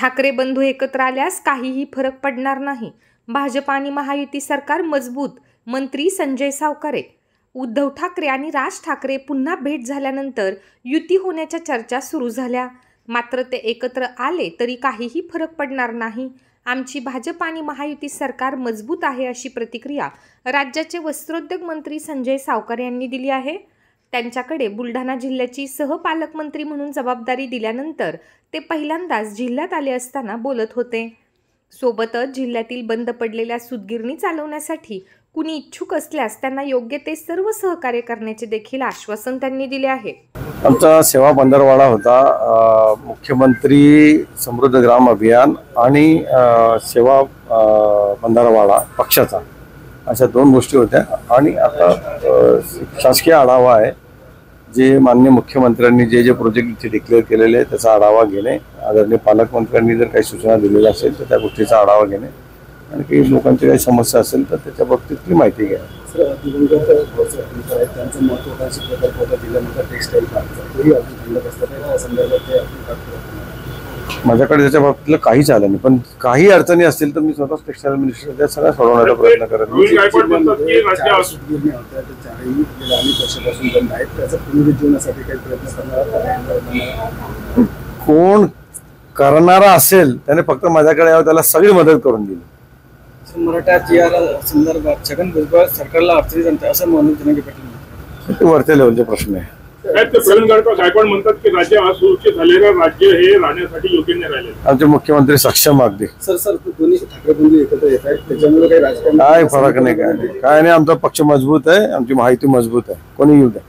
ठाकरे बंधू एकत्र आल्यास काहीही फरक पडणार नाही. भाजप आणि महायुती सरकार मजबूत. मंत्री संजय सावकारे. उद्धव ठाकरे आणि राज ठाकरे पुन्हा भेट झाल्यानंतर युती होण्याच्या चर्चा सुरू झाल्या. मात्र ते एकत्र आले तरी काहीही फरक पडणार नाही. आमची भाजप आणि महायुती सरकार मजबूत आहे, अशी प्रतिक्रिया राज्याचे वस्त्रोद्योग मंत्री संजय सावकारे यांनी दिली आहे. त्यांच्याकडे बुलढाणा जिल्ह्याची सहपालकमंत्री म्हणून जबाबदारी दिल्यानंतर ते पहिल्यांदाच जिल्ह्यात आले असताना बोलत होते. सोबतच जिल्ह्यातील बंद पडलेल्या सूतगिरणी चालवण्यासाठी कुणी इच्छुक असल्यास त्यांना योग्य ते सर्व सहकार्य करण्याचे देखील आश्वासन त्यांनी दिले आहे. आमचा सेवा पंधरवाडा होता. मुख्यमंत्री समृद्ध ग्राम अभियान आणि सेवा पंधरवाडा पक्षाचा अशा दोन गोष्टी होत्या. आणि आता शासकीय आढावा आहे, जे माननीय मुख्यमंत्र्यांनी जे प्रोजेक्ट इथे डिक्लेअर केलेले त्याचा आढावा घेणे, आदरणीय पालकमंत्र्यांनी जर काही सूचना दिलेल्या असेल तर त्या गोष्टीचा आढावा घेणे आणि काही लोकांची काही समस्या असेल तर त्याच्या बाबतीतली माहिती घ्या. माझ्याकडे त्याच्या बाबतीतलं काहीच आलं नाही, पण काही अडचणी असतील तर मी स्वतःच टेक्स्टाईल मिनिस्टर त्या सगळ्या सोडवण्याचा प्रयत्न करेन. कोण करणारा असेल त्याने फक्त माझ्याकडे यावं, त्याला सगळी मदत करून दिली. मराठा संदर्भात छगन भुजबळ सरकारला अडचणी आणतात असं म्हणून ते वरच्या लेवलचे प्रश्न आहे. गायकवाड म्हणतात की राज्य असुरक्षित झालेलं राज्य हे राहण्यासाठी योग्य नाही राहिले. आमचे मुख्यमंत्री सक्षम अगदी. सर दोन्ही ठाकरे बंधू एकत्र येत आहेत, त्याच्यामुळे काही राजकारण काय फरक नाही, काय नाही. आमचा पक्ष मजबूत आहे, आमची माहिती मजबूत आहे, कोणी येऊ द्या.